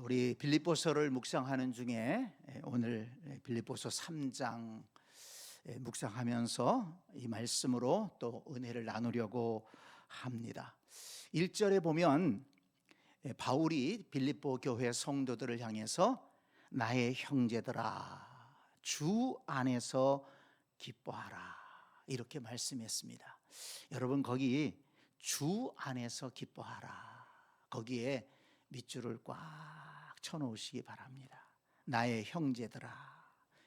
우리 빌립보서를 묵상하는 중에 오늘 빌립보서 3장 묵상하면서 이 말씀으로 또 은혜를 나누려고 합니다. 1절에 보면 바울이 빌립보 교회 성도들을 향해서 나의 형제들아 주 안에서 기뻐하라 이렇게 말씀했습니다. 여러분 거기 주 안에서 기뻐하라 거기에 밑줄을 꽉 쳐놓으시기 바랍니다. 나의 형제들아,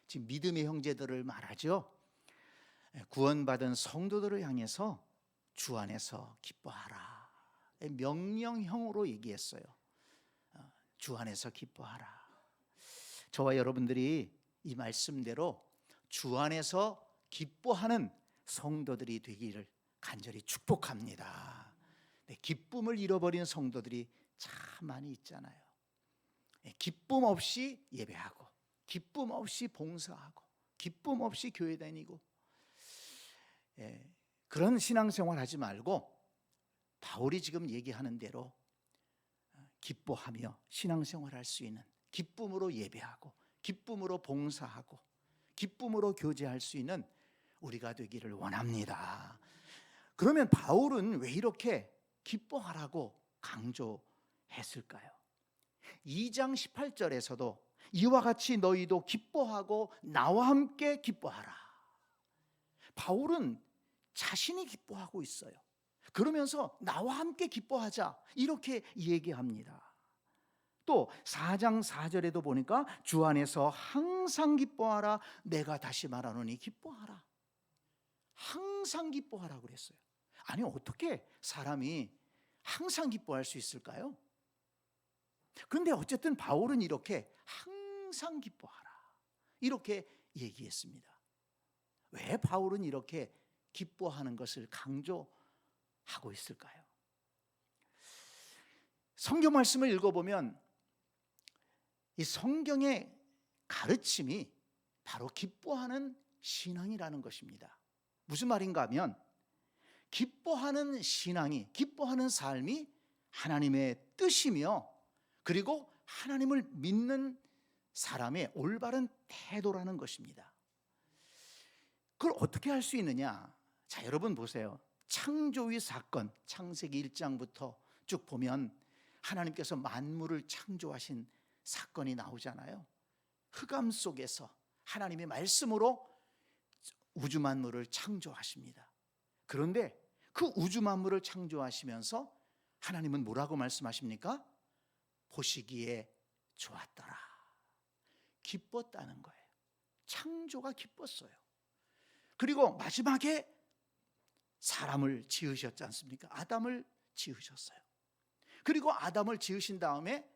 지금 믿음의 형제들을 말하죠. 구원받은 성도들을 향해서 주 안에서 기뻐하라 명령형으로 얘기했어요. 주 안에서 기뻐하라. 저와 여러분들이 이 말씀대로 주 안에서 기뻐하는 성도들이 되기를 간절히 축복합니다. 기쁨을 잃어버린 성도들이 참 많이 있잖아요. 기쁨 없이 예배하고 기쁨 없이 봉사하고 기쁨 없이 교회 다니고 그런 신앙생활 하지 말고 바울이 지금 얘기하는 대로 기뻐하며 신앙생활 할 수 있는, 기쁨으로 예배하고 기쁨으로 봉사하고 기쁨으로 교제할 수 있는 우리가 되기를 원합니다. 그러면 바울은 왜 이렇게 기뻐하라고 강조했을까요? 2장 18절에서도 이와 같이 너희도 기뻐하고 나와 함께 기뻐하라. 바울은 자신이 기뻐하고 있어요. 그러면서 나와 함께 기뻐하자 이렇게 얘기합니다. 또 4장 4절에도 보니까 주 안에서 항상 기뻐하라. 내가 다시 말하노니 기뻐하라. 항상 기뻐하라 그랬어요. 아니 어떻게 사람이 항상 기뻐할 수 있을까요? 그런데 어쨌든 바울은 이렇게 항상 기뻐하라 이렇게 얘기했습니다. 왜 바울은 이렇게 기뻐하는 것을 강조하고 있을까요? 성경 말씀을 읽어보면 이 성경의 가르침이 바로 기뻐하는 신앙이라는 것입니다. 무슨 말인가 하면 기뻐하는 신앙이, 기뻐하는 삶이 하나님의 뜻이며 그리고 하나님을 믿는 사람의 올바른 태도라는 것입니다. 그걸 어떻게 할 수 있느냐? 자, 여러분 보세요. 창조의 사건, 창세기 1장부터 쭉 보면 하나님께서 만물을 창조하신 사건이 나오잖아요. 흑암 속에서 하나님의 말씀으로 우주 만물을 창조하십니다. 그런데 그 우주 만물을 창조하시면서 하나님은 뭐라고 말씀하십니까? 보시기에 좋았더라. 기뻤다는 거예요. 창조가 기뻤어요. 그리고 마지막에 사람을 지으셨지 않습니까? 아담을 지으셨어요. 그리고 아담을 지으신 다음에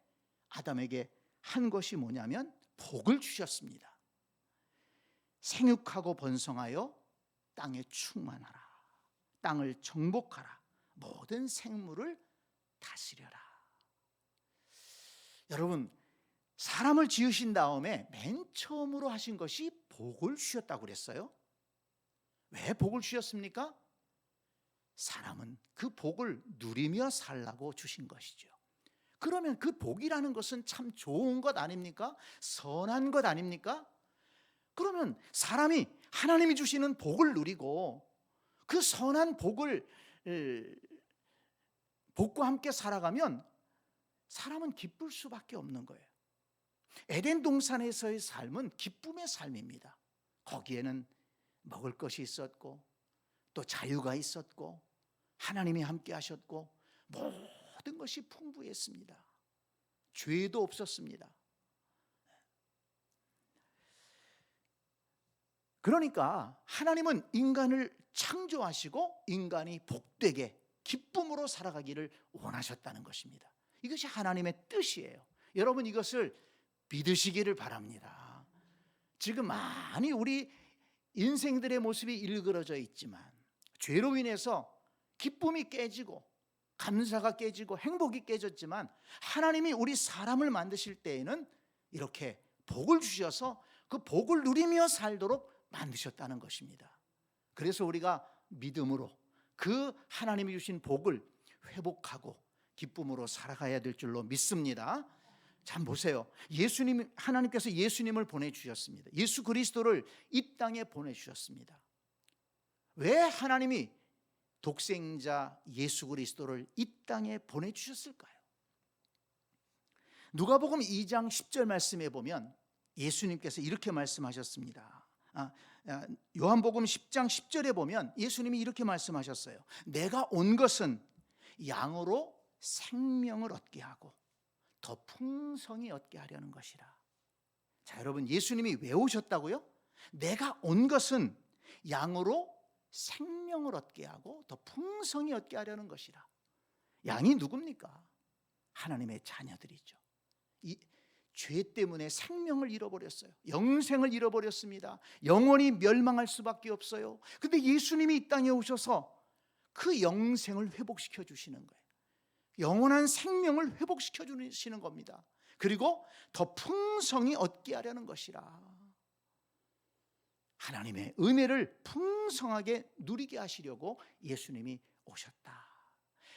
아담에게 한 것이 뭐냐면 복을 주셨습니다. 생육하고 번성하여 땅에 충만하라. 땅을 정복하라. 모든 생물을 다스려라. 여러분, 사람을 지으신 다음에 맨 처음으로 하신 것이 복을 주셨다고 그랬어요. 왜 복을 주셨습니까? 사람은 그 복을 누리며 살라고 주신 것이죠. 그러면 그 복이라는 것은 참 좋은 것 아닙니까? 선한 것 아닙니까? 그러면 사람이 하나님이 주시는 복을 누리고 그 선한 복과 함께 살아가면 사람은 기쁠 수밖에 없는 거예요. 에덴 동산에서의 삶은 기쁨의 삶입니다. 거기에는 먹을 것이 있었고 또 자유가 있었고 하나님이 함께 하셨고 모든 것이 풍부했습니다. 죄도 없었습니다. 그러니까 하나님은 인간을 창조하시고 인간이 복되게 기쁨으로 살아가기를 원하셨다는 것입니다. 이것이 하나님의 뜻이에요. 여러분 이것을 믿으시기를 바랍니다. 지금 많이 우리 인생들의 모습이 일그러져 있지만 죄로 인해서 기쁨이 깨지고 감사가 깨지고 행복이 깨졌지만 하나님이 우리 사람을 만드실 때에는 이렇게 복을 주셔서 그 복을 누리며 살도록 만드셨다는 것입니다. 그래서 우리가 믿음으로 그 하나님이 주신 복을 회복하고 기쁨으로 살아가야 될 줄로 믿습니다. 참 보세요. 하나님께서 예수님을 보내주셨습니다. 예수 그리스도를 이 땅에 보내주셨습니다. 왜 하나님이 독생자 예수 그리스도를 이 땅에 보내주셨을까요? 누가복음 2장 10절 말씀에 보면 예수님께서 이렇게 말씀하셨습니다. 요한복음 10장 10절에 보면 예수님이 이렇게 말씀하셨어요. 내가 온 것은 양으로 생명을 얻게 하고 더 풍성히 얻게 하려는 것이라. 자, 여러분, 예수님이 왜 오셨다고요? 내가 온 것은 양으로 생명을 얻게 하고 더 풍성히 얻게 하려는 것이라. 양이 누굽니까? 하나님의 자녀들이죠. 이 죄 때문에 생명을 잃어버렸어요. 영생을 잃어버렸습니다. 영원히 멸망할 수밖에 없어요. 근데 예수님이 이 땅에 오셔서 그 영생을 회복시켜 주시는 거예요. 영원한 생명을 회복시켜 주시는 겁니다. 그리고 더 풍성히 얻게 하려는 것이라. 하나님의 은혜를 풍성하게 누리게 하시려고 예수님이 오셨다.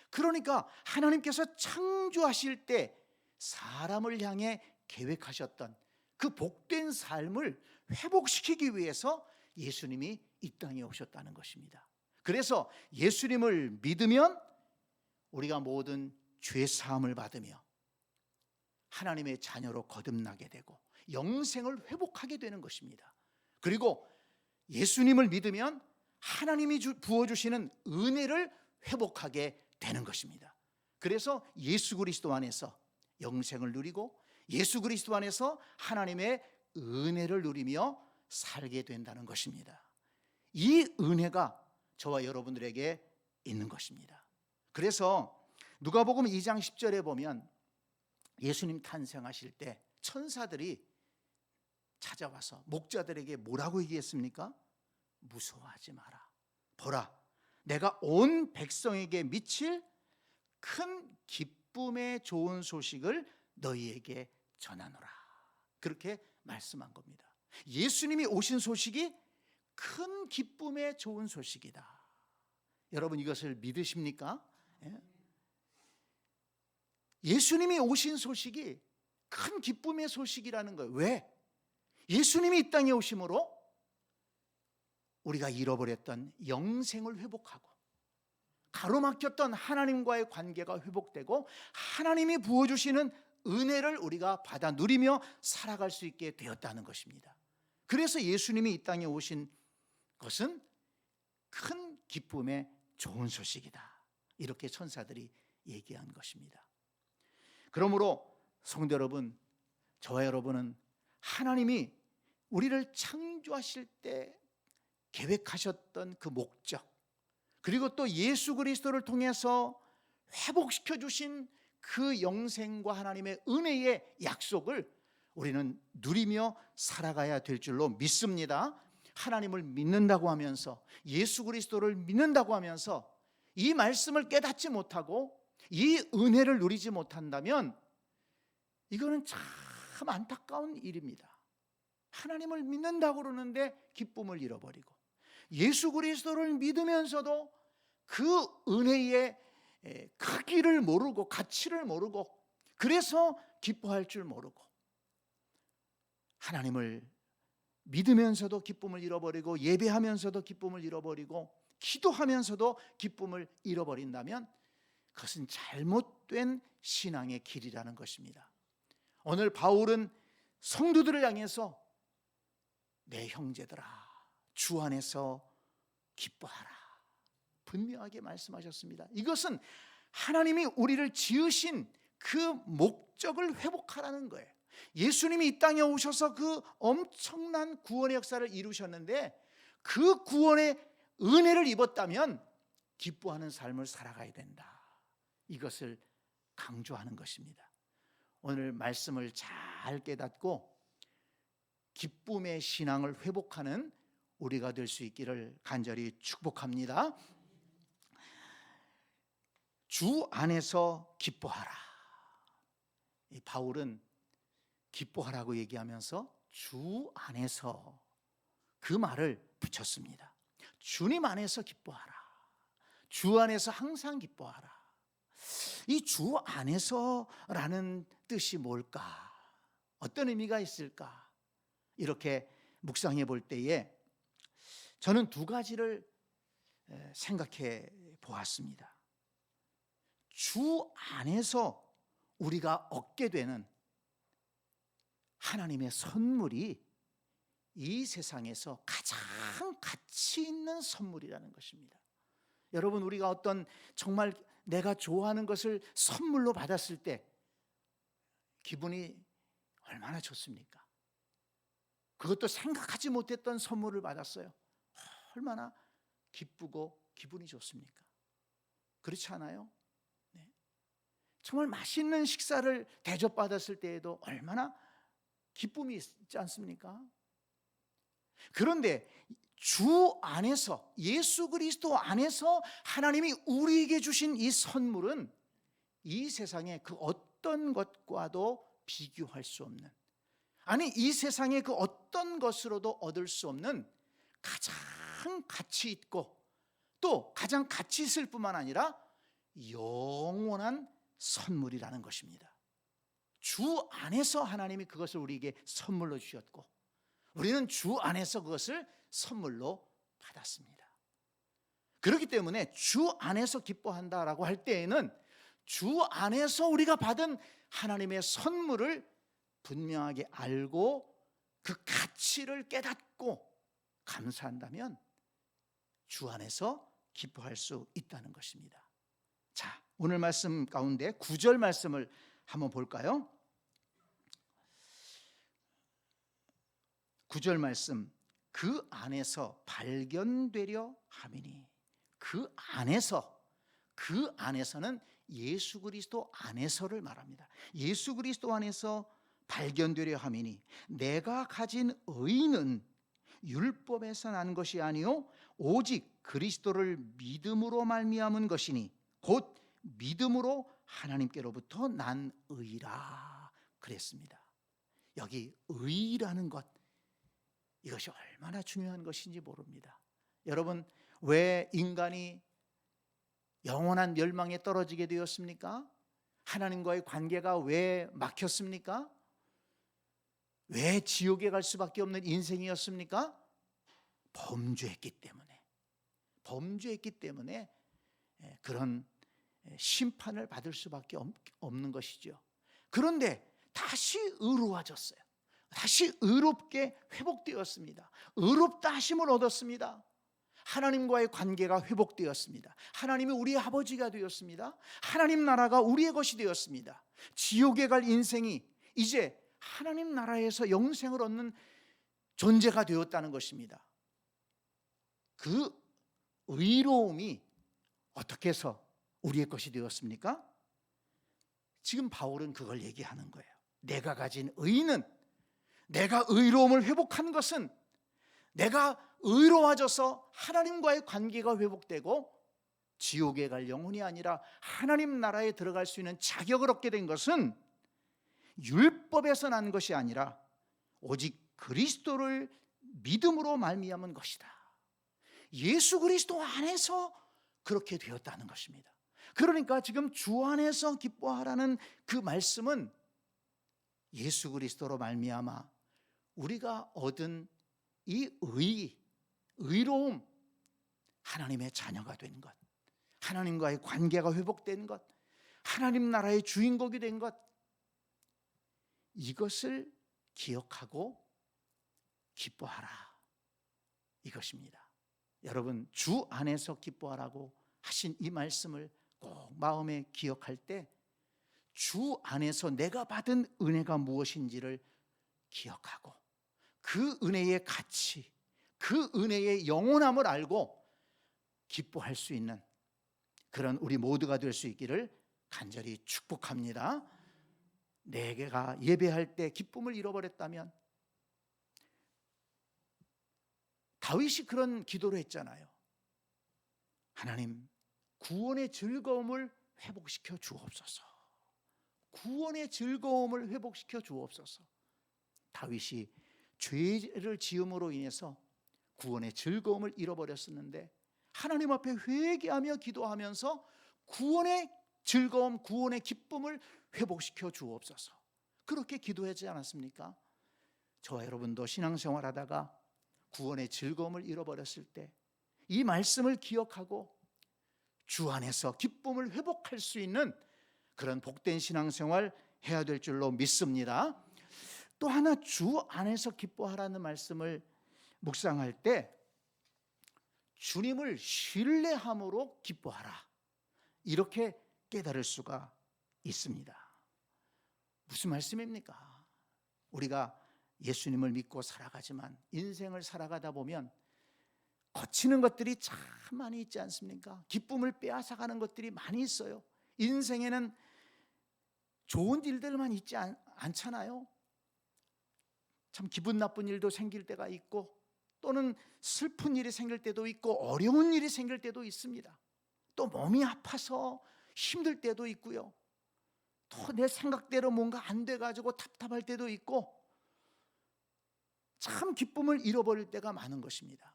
그러니까 하나님께서 창조하실 때 사람을 향해 계획하셨던 그 복된 삶을 회복시키기 위해서 예수님이 이 땅에 오셨다는 것입니다. 그래서 예수님을 믿으면 우리가 모든 죄 사함을 받으며 하나님의 자녀로 거듭나게 되고 영생을 회복하게 되는 것입니다. 그리고 예수님을 믿으면 하나님이 부어주시는 은혜를 회복하게 되는 것입니다. 그래서 예수 그리스도 안에서 영생을 누리고 예수 그리스도 안에서 하나님의 은혜를 누리며 살게 된다는 것입니다. 이 은혜가 저와 여러분들에게 있는 것입니다. 그래서 누가복음 2장 10절에 보면 예수님 탄생하실 때 천사들이 찾아와서 목자들에게 뭐라고 얘기했습니까? 무서워하지 마라. 보라, 내가 온 백성에게 미칠 큰 기쁨의 좋은 소식을 너희에게 전하노라. 그렇게 말씀한 겁니다. 예수님이 오신 소식이 큰 기쁨의 좋은 소식이다. 여러분, 이것을 믿으십니까? 예수님이 오신 소식이 큰 기쁨의 소식이라는 거예요. 왜? 예수님이 이 땅에 오심으로 우리가 잃어버렸던 영생을 회복하고 가로막혔던 하나님과의 관계가 회복되고 하나님이 부어주시는 은혜를 우리가 받아 누리며 살아갈 수 있게 되었다는 것입니다. 그래서 예수님이 이 땅에 오신 것은 큰 기쁨의 좋은 소식이다. 이렇게 천사들이 얘기한 것입니다. 그러므로 성도 여러분, 저와 여러분은 하나님이 우리를 창조하실 때 계획하셨던 그 목적, 그리고 또 예수 그리스도를 통해서 회복시켜 주신 그 영생과 하나님의 은혜의 약속을 우리는 누리며 살아가야 될 줄로 믿습니다. 하나님을 믿는다고 하면서, 예수 그리스도를 믿는다고 하면서 이 말씀을 깨닫지 못하고 이 은혜를 누리지 못한다면 이거는 참 안타까운 일입니다. 하나님을 믿는다고 그러는데 기쁨을 잃어버리고, 예수 그리스도를 믿으면서도 그 은혜의 크기를 모르고 가치를 모르고, 그래서 기뻐할 줄 모르고, 하나님을 믿으면서도 기쁨을 잃어버리고, 예배하면서도 기쁨을 잃어버리고, 기도하면서도 기쁨을 잃어버린다면 그것은 잘못된 신앙의 길이라는 것입니다. 오늘 바울은 성도들을 향해서 내 형제들아, 주 안에서 기뻐하라, 분명하게 말씀하셨습니다. 이것은 하나님이 우리를 지으신 그 목적을 회복하라는 거예요. 예수님이 이 땅에 오셔서 그 엄청난 구원의 역사를 이루셨는데 그 구원의 은혜를 입었다면 기뻐하는 삶을 살아가야 된다. 이것을 강조하는 것입니다. 오늘 말씀을 잘 깨닫고 기쁨의 신앙을 회복하는 우리가 될 수 있기를 간절히 축복합니다. 주 안에서 기뻐하라. 이 바울은 기뻐하라고 얘기하면서 주 안에서 그 말을 붙였습니다. 주님 안에서 기뻐하라. 주 안에서 항상 기뻐하라. 이 주 안에서라는 뜻이 뭘까 어떤 의미가 있을까? 이렇게 묵상해 볼 때에 저는 두 가지를 생각해 보았습니다. 주 안에서 우리가 얻게 되는 하나님의 선물이 이 세상에서 가장 가치 있는 선물이라는 것입니다. 여러분, 우리가 어떤 정말 내가 좋아하는 것을 선물로 받았을 때 기분이 얼마나 좋습니까? 그것도 생각하지 못했던 선물을 받았어요. 얼마나 기쁘고 기분이 좋습니까? 그렇지 않아요? 네. 정말 맛있는 식사를 대접받았을 때에도 얼마나 기쁨이 있지 않습니까? 그런데 주 안에서, 예수 그리스도 안에서 하나님이 우리에게 주신 이 선물은 이 세상의 그 어떤 것과도 비교할 수 없는, 아니 이 세상의 그 어떤 것으로도 얻을 수 없는 가장 가치 있고 또 가장 가치 있을 뿐만 아니라 영원한 선물이라는 것입니다. 주 안에서 하나님이 그것을 우리에게 선물로 주셨고 우리는 주 안에서 그것을 선물로 받았습니다. 그렇기 때문에 주 안에서 기뻐한다라고 할 때에는 주 안에서 우리가 받은 하나님의 선물을 분명하게 알고 그 가치를 깨닫고 감사한다면 주 안에서 기뻐할 수 있다는 것입니다. 자, 오늘 말씀 가운데 9절 말씀을 한번 볼까요? 9절 말씀, 그 안에서 발견되려 함이니. 그 안에서는 예수 그리스도 안에서를 말합니다. 예수 그리스도 안에서 발견되려 함이니 내가 가진 의는 율법에서 난 것이 아니요 오직 그리스도를 믿음으로 말미암은 것이니 곧 믿음으로 하나님께로부터 난 의라 그랬습니다. 여기 의라는 것, 이것이 얼마나 중요한 것인지 모릅니다. 여러분, 왜 인간이 영원한 멸망에 떨어지게 되었습니까? 하나님과의 관계가 왜 막혔습니까? 왜 지옥에 갈 수밖에 없는 인생이었습니까? 범죄했기 때문에 그런 심판을 받을 수밖에 없는 것이죠. 그런데 다시 의로워졌어요. 다시 의롭게 회복되었습니다. 의롭다 하심을 얻었습니다. 하나님과의 관계가 회복되었습니다. 하나님이 우리의 아버지가 되었습니다. 하나님 나라가 우리의 것이 되었습니다. 지옥에 갈 인생이 이제 하나님 나라에서 영생을 얻는 존재가 되었다는 것입니다. 그 의로움이 어떻게 해서 우리의 것이 되었습니까? 지금 바울은 그걸 얘기하는 거예요. 내가 가진 의는, 내가 의로움을 회복한 것은, 내가 의로워져서 하나님과의 관계가 회복되고 지옥에 갈 영혼이 아니라 하나님 나라에 들어갈 수 있는 자격을 얻게 된 것은 율법에서 난 것이 아니라 오직 그리스도를 믿음으로 말미암은 것이다. 예수 그리스도 안에서 그렇게 되었다는 것입니다. 그러니까 지금 주 안에서 기뻐하라는 그 말씀은 예수 그리스도로 말미암아 우리가 얻은 이 의로움, 하나님의 자녀가 된 것, 하나님과의 관계가 회복된 것, 하나님 나라의 주인공이 된 것, 이것을 기억하고 기뻐하라, 이것입니다. 여러분, 주 안에서 기뻐하라고 하신 이 말씀을 꼭 마음에 기억할 때 주 안에서 내가 받은 은혜가 무엇인지를 기억하고 그 은혜의 가치, 그 은혜의 영원함을 알고 기뻐할 수 있는 그런 우리 모두가 될 수 있기를 간절히 축복합니다. 내가 예배할 때 기쁨을 잃어버렸다면, 다윗이 그런 기도를 했잖아요. 하나님, 구원의 즐거움을 회복시켜 주옵소서. 구원의 즐거움을 회복시켜 주옵소서. 다윗이 죄를 지음으로 인해서 구원의 즐거움을 잃어버렸었는데 하나님 앞에 회개하며 기도하면서 구원의 즐거움, 구원의 기쁨을 회복시켜 주옵소서. 그렇게 기도하지 않았습니까? 저와 여러분도 신앙생활하다가 구원의 즐거움을 잃어버렸을 때 이 말씀을 기억하고 주 안에서 기쁨을 회복할 수 있는 그런 복된 신앙생활 해야 될 줄로 믿습니다. 또 하나 주 안에서 기뻐하라는 말씀을 묵상할 때 주님을 신뢰함으로 기뻐하라, 이렇게 깨달을 수가 있습니다. 무슨 말씀입니까? 우리가 예수님을 믿고 살아가지만 인생을 살아가다 보면 거치는 것들이 참 많이 있지 않습니까? 기쁨을 빼앗아가는 것들이 많이 있어요. 인생에는 좋은 일들만 있지 않잖아요. 참 기분 나쁜 일도 생길 때가 있고, 또는 슬픈 일이 생길 때도 있고, 어려운 일이 생길 때도 있습니다. 또 몸이 아파서 힘들 때도 있고요. 또 내 생각대로 뭔가 안 돼가지고 답답할 때도 있고, 참 기쁨을 잃어버릴 때가 많은 것입니다.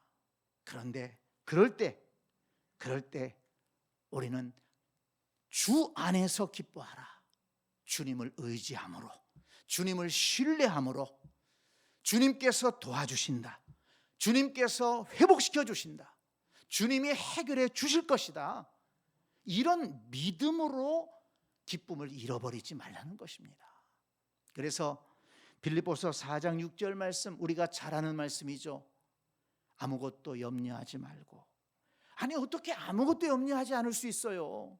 그런데 그럴 때 우리는 주 안에서 기뻐하라, 주님을 의지함으로, 주님을 신뢰함으로 주님께서 도와주신다, 주님께서 회복시켜 주신다, 주님이 해결해 주실 것이다, 이런 믿음으로 기쁨을 잃어버리지 말라는 것입니다. 그래서 빌립보서 4장 6절 말씀, 우리가 잘 아는 말씀이죠. 아무것도 염려하지 말고. 아니, 어떻게 아무것도 염려하지 않을 수 있어요?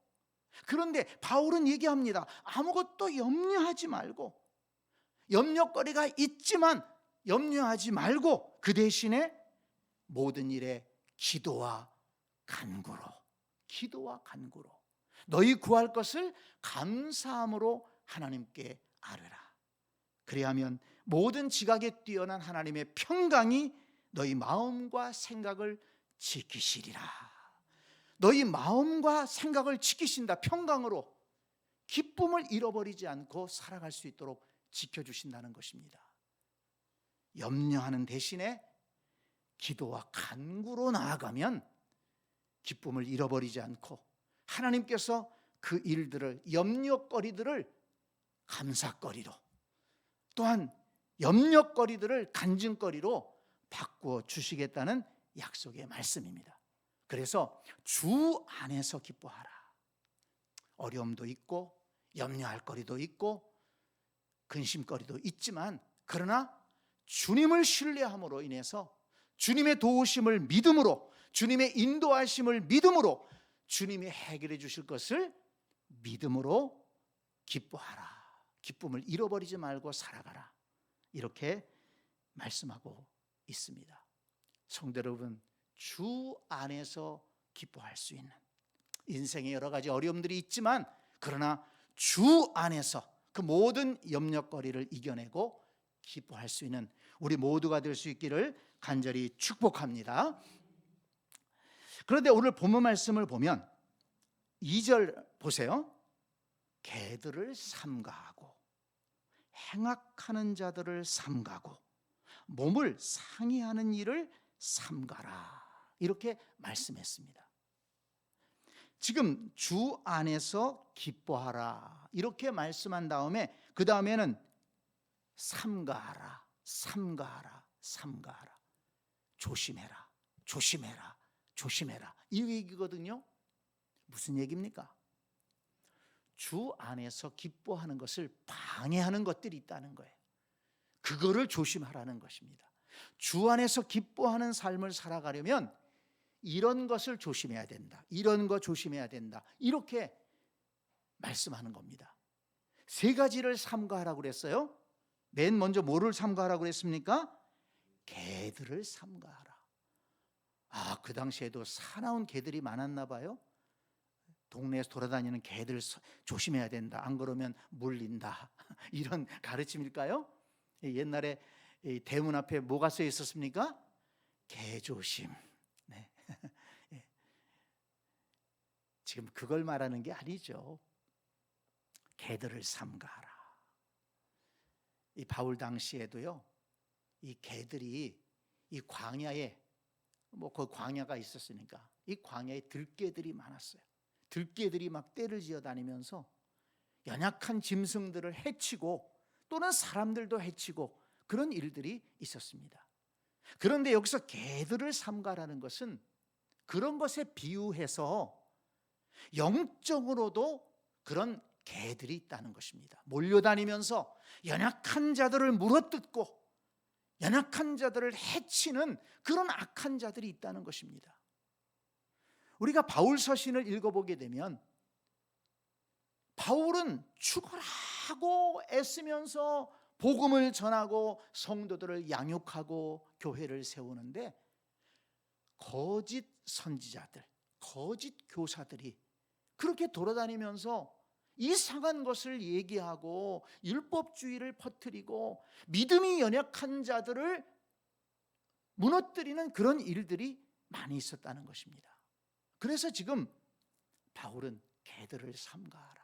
그런데 바울은 얘기합니다. 아무것도 염려하지 말고, 염려거리가 있지만 염려하지 말고 그 대신에 모든 일에 기도와 간구로 너희 구할 것을 감사함으로 하나님께 아뢰라. 그리하면 모든 지각에 뛰어난 하나님의 평강이 너희 마음과 생각을 지키시리라. 너희 마음과 생각을 지키신다. 평강으로 기쁨을 잃어버리지 않고 살아갈 수 있도록 지켜주신다는 것입니다. 염려하는 대신에 기도와 간구로 나아가면 기쁨을 잃어버리지 않고 하나님께서 그 일들을, 염려거리들을 감사거리로, 또한 염려거리들을 간증거리로 바꾸어 주시겠다는 약속의 말씀입니다. 그래서 주 안에서 기뻐하라. 어려움도 있고 염려할 거리도 있고 근심거리도 있지만, 그러나 주님을 신뢰함으로 인해서 주님의 도우심을 믿음으로, 주님의 인도하심을 믿음으로, 주님이 해결해 주실 것을 믿음으로 기뻐하라. 기쁨을 잃어버리지 말고 살아가라. 이렇게 말씀하고 있습니다. 성도 여러분, 주 안에서 기뻐할 수 있는, 인생에 여러 가지 어려움들이 있지만 그러나 주 안에서 그 모든 염려거리를 이겨내고 기뻐할 수 있는 우리 모두가 될 수 있기를 간절히 축복합니다. 그런데 오늘 본문 말씀을 보면 2절 보세요. 개들을 삼가하고 행악하는 자들을 삼가고 몸을 상해하는 일을 삼가라, 이렇게 말씀했습니다. 지금 주 안에서 기뻐하라 이렇게 말씀한 다음에 그 다음에는 삼가하라, 삼가하라, 삼가하라, 조심해라, 조심해라, 조심해라, 이 얘기거든요. 무슨 얘기입니까? 주 안에서 기뻐하는 것을 방해하는 것들이 있다는 거예요. 그거를 조심하라는 것입니다. 주 안에서 기뻐하는 삶을 살아가려면 이런 것을 조심해야 된다, 이런 거 조심해야 된다, 이렇게 말씀하는 겁니다. 세 가지를 삼가하라고 그랬어요. 맨 먼저 뭐를 삼가하라고 그랬습니까? 개들을 삼가하라. 그 당시에도 사나운 개들이 많았나 봐요. 동네에서 돌아다니는 개들 조심해야 된다, 안 그러면 물린다, 이런 가르침일까요? 옛날에 대문 앞에 뭐가 써 있었습니까? 개조심. 네. 지금 그걸 말하는 게 아니죠. 개들을 삼가하라. 이 바울 당시에도요, 이 개들이 이 광야에, 그 광야가 있었으니까 이 광야에 들개들이 많았어요. 들개들이 막 떼를 지어 다니면서 연약한 짐승들을 해치고 또는 사람들도 해치고 그런 일들이 있었습니다. 그런데 여기서 개들을 삼가라는 것은 그런 것에 비유해서 영적으로도 그런 개들이 있다는 것입니다. 몰려다니면서 연약한 자들을 물어뜯고 연약한 자들을 해치는 그런 악한 자들이 있다는 것입니다. 우리가 바울 서신을 읽어보게 되면 바울은 죽어라고 애쓰면서 복음을 전하고 성도들을 양육하고 교회를 세우는데 거짓 선지자들, 거짓 교사들이 그렇게 돌아다니면서 이상한 것을 얘기하고 율법주의를 퍼뜨리고 믿음이 연약한 자들을 무너뜨리는 그런 일들이 많이 있었다는 것입니다. 그래서 지금 바울은 개들을 삼가하라.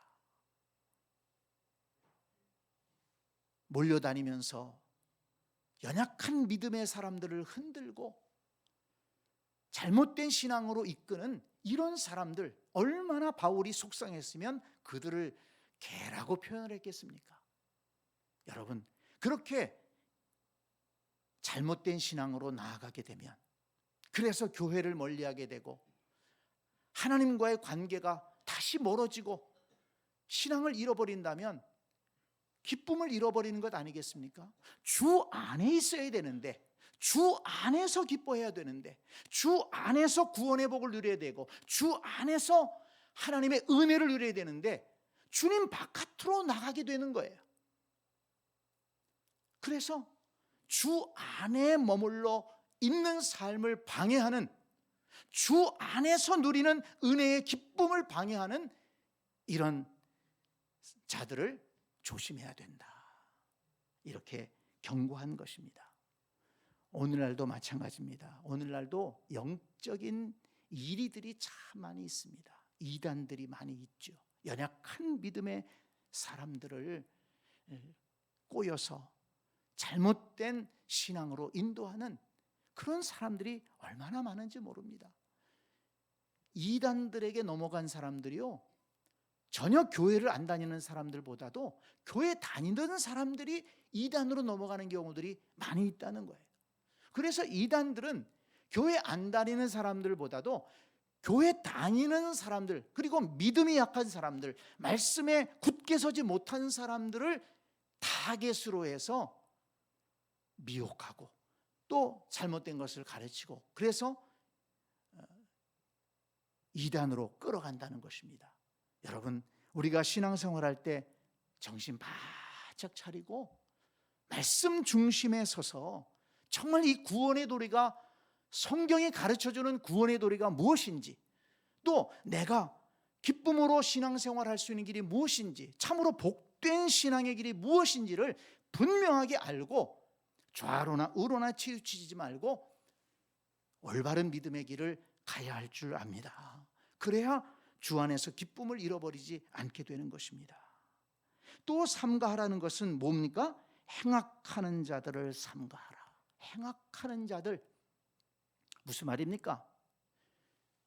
몰려다니면서 연약한 믿음의 사람들을 흔들고 잘못된 신앙으로 이끄는 이런 사람들, 얼마나 바울이 속상했으면 그들을 개라고 표현을 했겠습니까? 여러분, 그렇게 잘못된 신앙으로 나아가게 되면, 그래서 교회를 멀리하게 되고 하나님과의 관계가 다시 멀어지고 신앙을 잃어버린다면 기쁨을 잃어버리는 것 아니겠습니까? 주 안에 있어야 되는데, 주 안에서 기뻐해야 되는데, 주 안에서 구원의 복을 누려야 되고, 주 안에서 하나님의 은혜를 누려야 되는데 주님 바깥으로 나가게 되는 거예요. 그래서 주 안에 머물러 있는 삶을 방해하는, 주 안에서 누리는 은혜의 기쁨을 방해하는 이런 자들을 조심해야 된다, 이렇게 경고한 것입니다. 오늘날도 마찬가지입니다. 오늘날도 영적인 이리들이 참 많이 있습니다. 이단들이 많이 있죠. 연약한 믿음의 사람들을 꼬여서 잘못된 신앙으로 인도하는 그런 사람들이 얼마나 많은지 모릅니다. 이단들에게 넘어간 사람들이요, 전혀 교회를 안 다니는 사람들보다도 교회 다니던 사람들이 이단으로 넘어가는 경우들이 많이 있다는 거예요. 그래서 이단들은 교회 안 다니는 사람들보다도 교회 다니는 사람들, 그리고 믿음이 약한 사람들, 말씀에 굳게 서지 못한 사람들을 타겟으로 해서 미혹하고 또 잘못된 것을 가르치고, 그래서 이단으로 끌어간다는 것입니다. 여러분, 우리가 신앙생활할 때 정신 바짝 차리고 말씀 중심에 서서 정말 이 구원의 도리가, 성경이 가르쳐주는 구원의 도리가 무엇인지, 또 내가 기쁨으로 신앙생활할 수 있는 길이 무엇인지, 참으로 복된 신앙의 길이 무엇인지를 분명하게 알고 좌로나 우로나 치우치지 말고 올바른 믿음의 길을 가야 할 줄 압니다. 그래야 주 안에서 기쁨을 잃어버리지 않게 되는 것입니다. 또 삼가하라는 것은 뭡니까? 행악하는 자들을 삼가하라. 행악하는 자들, 무슨 말입니까?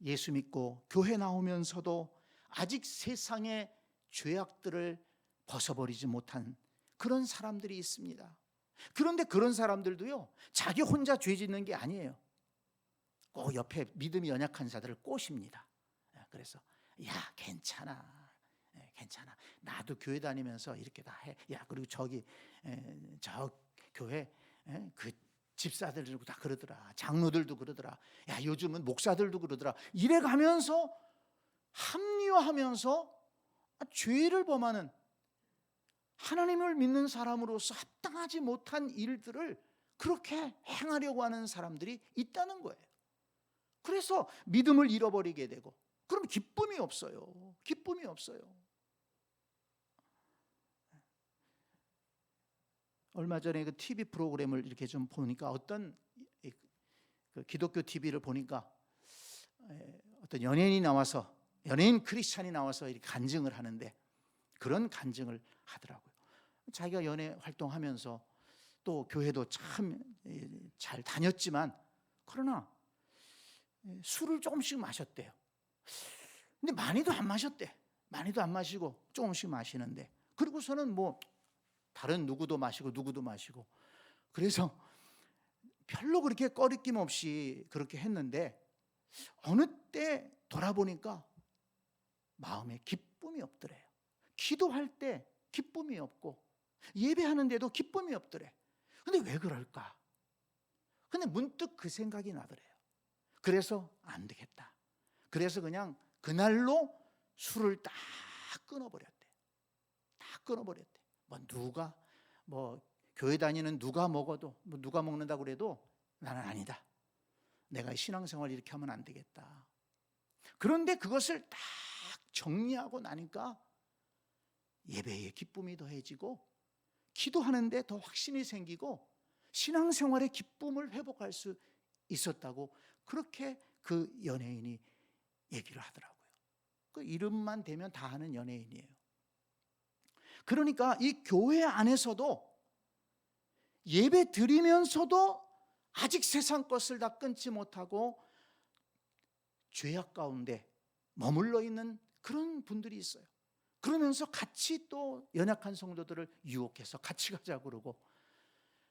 예수 믿고 교회 나오면서도 아직 세상의 죄악들을 벗어버리지 못한 그런 사람들이 있습니다. 그런데 그런 사람들도요, 자기 혼자 죄 짓는 게 아니에요. 꼭 옆에 믿음이 연약한 자들을 꼬십니다. 그래서 야, 괜찮아, 괜찮아, 나도 교회 다니면서 이렇게 다 해. 야, 그리고 저기 저 교회 그 집사들도 다 그러더라, 장로들도 그러더라, 야, 요즘은 목사들도 그러더라, 이래 가면서 합리화하면서 죄를 범하는, 하나님을 믿는 사람으로서 합당하지 못한 일들을 그렇게 행하려고 하는 사람들이 있다는 거예요. 그래서 믿음을 잃어버리게 되고, 그럼 기쁨이 없어요. 기쁨이 없어요. 얼마 전에 그 TV 프로그램을 이렇게 좀 보니까, 어떤 그 기독교 TV를 보니까 어떤 연예인이 나와서, 연예인 크리스찬이 나와서 이렇게 간증을 하는데, 그런 간증을 하더라고요. 자기가 연예 활동하면서 또 교회도 참 잘 다녔지만, 그러나 술을 조금씩 마셨대요. 근데 많이도 안 마셨대. 많이도 안 마시고 조금씩 마시는데, 그리고서는 뭐 다른 누구도 마시고 누구도 마시고. 그래서 별로 그렇게 꺼리낌 없이 그렇게 했는데 어느 때 돌아보니까 마음에 기쁨이 없더래요. 기도할 때 기쁨이 없고 예배하는데도 기쁨이 없더래. 근데 왜 그럴까? 근데 문득 그 생각이 나더래요. 그래서 안 되겠다. 그래서 그냥 그날로 술을 딱 끊어버렸대. 다 끊어버렸대. 뭐 교회 다니는 누가 먹어도 누가 먹는다고 그래도 나는 아니다. 내가 신앙생활 이렇게 하면 안 되겠다. 그런데 그것을 딱 정리하고 나니까 예배의 기쁨이 더해지고 기도하는데 더 확신이 생기고 신앙생활의 기쁨을 회복할 수 있었다고 그렇게 그 연예인이 얘기를 하더라고요. 그 이름만 대면 다 아는 연예인이에요. 그러니까 이 교회 안에서도 예배 드리면서도 아직 세상 것을 다 끊지 못하고 죄악 가운데 머물러 있는 그런 분들이 있어요. 그러면서 같이 또 연약한 성도들을 유혹해서 같이 가자고 그러고,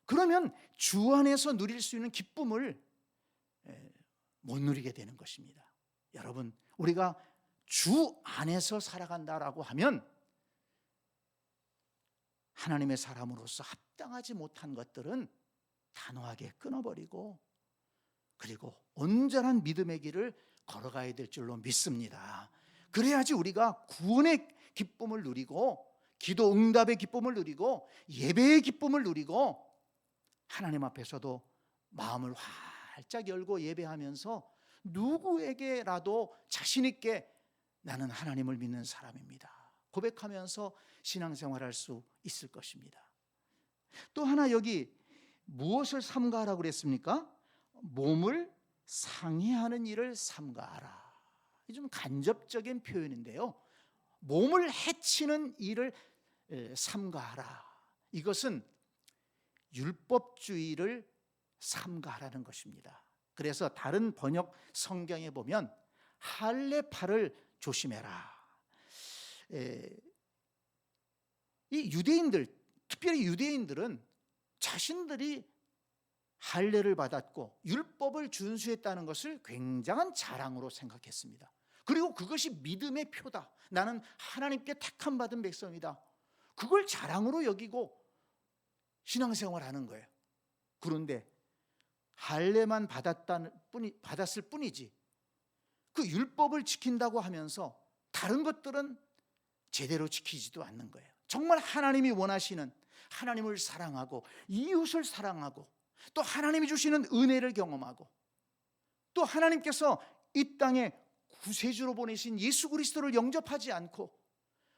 그러면 주 안에서 누릴 수 있는 기쁨을 못 누리게 되는 것입니다. 여러분, 우리가 주 안에서 살아간다라고 하면 하나님의 사람으로서 합당하지 못한 것들은 단호하게 끊어버리고 그리고 온전한 믿음의 길을 걸어가야 될 줄로 믿습니다. 그래야지 우리가 구원의 기쁨을 누리고 기도 응답의 기쁨을 누리고 예배의 기쁨을 누리고 하나님 앞에서도 마음을 활짝 열고 예배하면서 누구에게라도 자신 있게 나는 하나님을 믿는 사람입니다 고백하면서 신앙생활할 수 있을 것입니다. 또 하나 여기 무엇을 삼가하라고 그랬습니까? 몸을 상해하는 일을 삼가하라. 좀 간접적인 표현인데요, 몸을 해치는 일을 삼가하라. 이것은 율법주의를 삼가하라는 것입니다. 그래서 다른 번역 성경에 보면 할례팔을 조심해라. 이 유대인들, 특별히 유대인들은 자신들이 할례를 받았고 율법을 준수했다는 것을 굉장한 자랑으로 생각했습니다. 그리고 그것이 믿음의 표다. 나는 하나님께 택함 받은 백성이다. 그걸 자랑으로 여기고 신앙생활하는 거예요. 그런데 할례만 받았을 뿐이지 그 율법을 지킨다고 하면서 다른 것들은 제대로 지키지도 않는 거예요. 정말 하나님이 원하시는 하나님을 사랑하고 이웃을 사랑하고 또 하나님이 주시는 은혜를 경험하고 또 하나님께서 이 땅에 구세주로 보내신 예수 그리스도를 영접하지 않고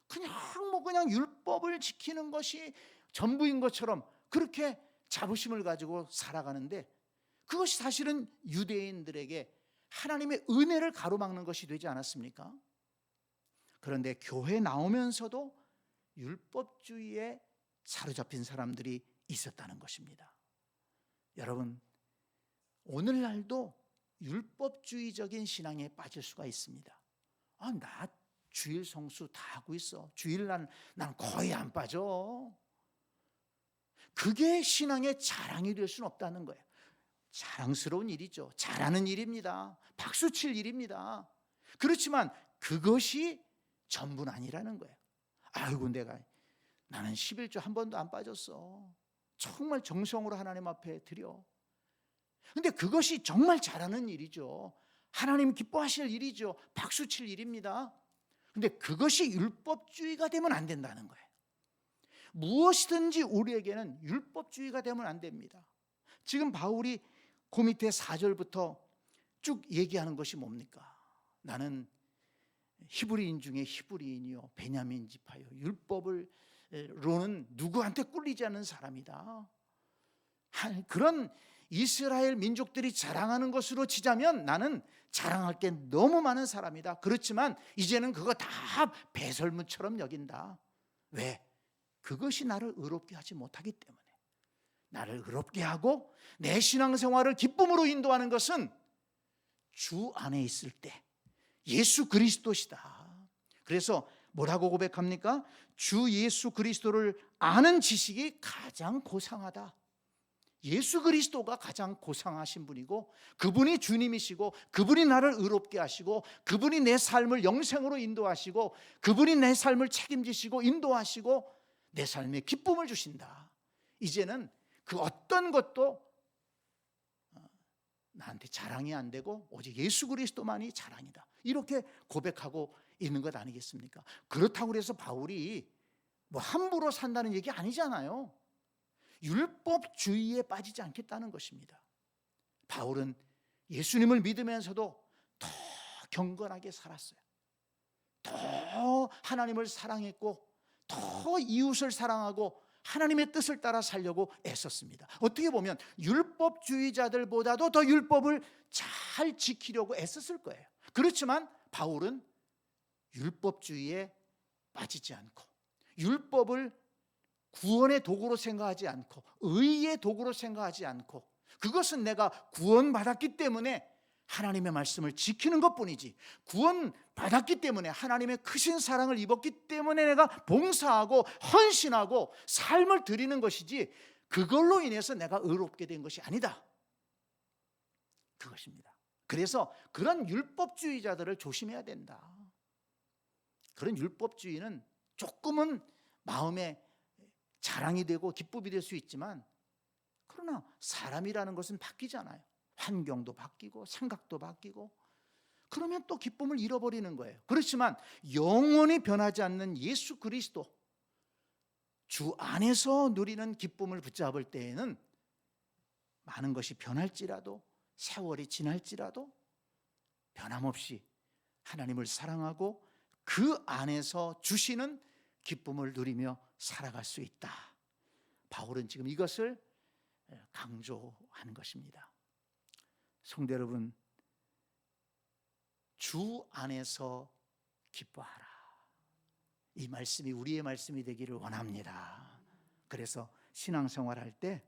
그냥 율법을 지키는 것이 전부인 것처럼 그렇게 자부심을 가지고 살아가는데, 그것이 사실은 유대인들에게 하나님의 은혜를 가로막는 것이 되지 않았습니까? 그런데 교회 나오면서도 율법주의에 사로잡힌 사람들이 있었다는 것입니다. 여러분, 오늘날도 율법주의적인 신앙에 빠질 수가 있습니다. 나 주일 성수 다 하고 있어. 주일날 난 거의 안 빠져. 그게 신앙의 자랑이 될 수는 없다는 거예요. 자랑스러운 일이죠. 잘하는 일입니다. 박수칠 일입니다. 그렇지만 그것이 전부는 아니라는 거예요. 아이고, 나는 11조 한 번도 안 빠졌어. 정말 정성으로 하나님 앞에 드려. 근데 그것이 정말 잘하는 일이죠. 하나님 기뻐하실 일이죠. 박수칠 일입니다. 근데 그것이 율법주의가 되면 안 된다는 거예요. 무엇이든지 우리에게는 율법주의가 되면 안 됩니다. 지금 바울이 그 밑에 4절부터 쭉 얘기하는 것이 뭡니까? 나는 히브리인 중에 히브리인이요 베냐민 지파요 율법으로는 누구한테 꿀리지 않는 사람이다. 그런 이스라엘 민족들이 자랑하는 것으로 치자면 나는 자랑할 게 너무 많은 사람이다. 그렇지만 이제는 그거 다 배설물처럼 여긴다. 왜? 그것이 나를 의롭게 하지 못하기 때문에. 나를 의롭게 하고 내 신앙생활을 기쁨으로 인도하는 것은 주 안에 있을 때 예수 그리스도시다. 그래서 뭐라고 고백합니까? 주 예수 그리스도를 아는 지식이 가장 고상하다. 예수 그리스도가 가장 고상하신 분이고, 그분이 주님이시고, 그분이 나를 의롭게 하시고, 그분이 내 삶을 영생으로 인도하시고, 그분이 내 삶을 책임지시고 인도하시고 내 삶에 기쁨을 주신다. 이제는 그 어떤 것도 나한테 자랑이 안 되고 오직 예수 그리스도만이 자랑이다. 이렇게 고백하고 있는 것 아니겠습니까? 그렇다고 해서 바울이 뭐 함부로 산다는 얘기 아니잖아요. 율법주의에 빠지지 않겠다는 것입니다. 바울은 예수님을 믿으면서도 더 경건하게 살았어요. 더 하나님을 사랑했고, 더 이웃을 사랑하고 하나님의 뜻을 따라 살려고 애썼습니다. 어떻게 보면 율법주의자들보다도 더 율법을 잘 지키려고 애썼을 거예요. 그렇지만 바울은 율법주의에 빠지지 않고, 율법을 구원의 도구로 생각하지 않고, 의의 도구로 생각하지 않고, 그것은 내가 구원받았기 때문에 하나님의 말씀을 지키는 것뿐이지, 구원받았기 때문에 하나님의 크신 사랑을 입었기 때문에 내가 봉사하고 헌신하고 삶을 드리는 것이지, 그걸로 인해서 내가 의롭게 된 것이 아니다. 그것입니다. 그래서 그런 율법주의자들을 조심해야 된다. 그런 율법주의는 조금은 마음에 자랑이 되고 기쁨이 될 수 있지만, 그러나 사람이라는 것은 바뀌잖아요. 환경도 바뀌고 생각도 바뀌고, 그러면 또 기쁨을 잃어버리는 거예요. 그렇지만 영원히 변하지 않는 예수 그리스도, 주 안에서 누리는 기쁨을 붙잡을 때에는 많은 것이 변할지라도, 세월이 지날지라도 변함없이 하나님을 사랑하고 그 안에서 주시는 기쁨을 누리며 살아갈 수 있다. 바울은 지금 이것을 강조하는 것입니다. 성도 여러분, 주 안에서 기뻐하라. 이 말씀이 우리의 말씀이 되기를 원합니다. 그래서 신앙생활할 때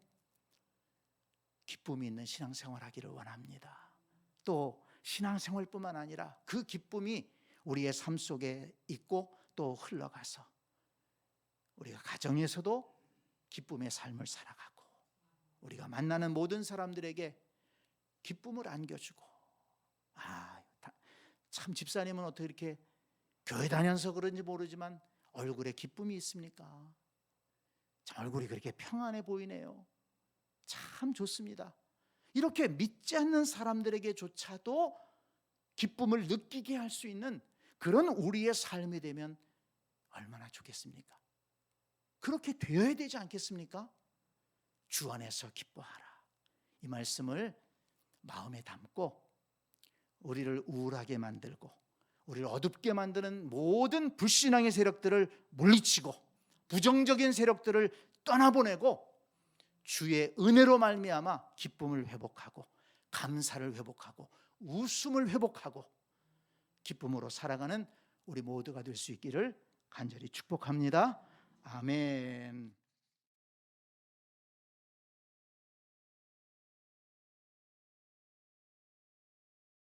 기쁨이 있는 신앙생활하기를 원합니다. 또 신앙생활뿐만 아니라 그 기쁨이 우리의 삶 속에 있고 또 흘러가서 우리가 가정에서도 기쁨의 삶을 살아가고, 우리가 만나는 모든 사람들에게 기쁨을 안겨주고, 참 집사님은 어떻게 이렇게 교회 다녀서 그런지 모르지만 얼굴에 기쁨이 있습니까? 참 얼굴이 그렇게 평안해 보이네요. 참 좋습니다. 이렇게 믿지 않는 사람들에게조차도 기쁨을 느끼게 할 수 있는 그런 우리의 삶이 되면 얼마나 좋겠습니까? 그렇게 되어야 되지 않겠습니까? 주 안에서 기뻐하라. 이 말씀을 마음에 담고 우리를 우울하게 만들고 우리를 어둡게 만드는 모든 불신앙의 세력들을 물리치고 부정적인 세력들을 떠나보내고 주의 은혜로 말미암아 기쁨을 회복하고 감사를 회복하고 웃음을 회복하고 기쁨으로 살아가는 우리 모두가 될 수 있기를 간절히 축복합니다. 아멘.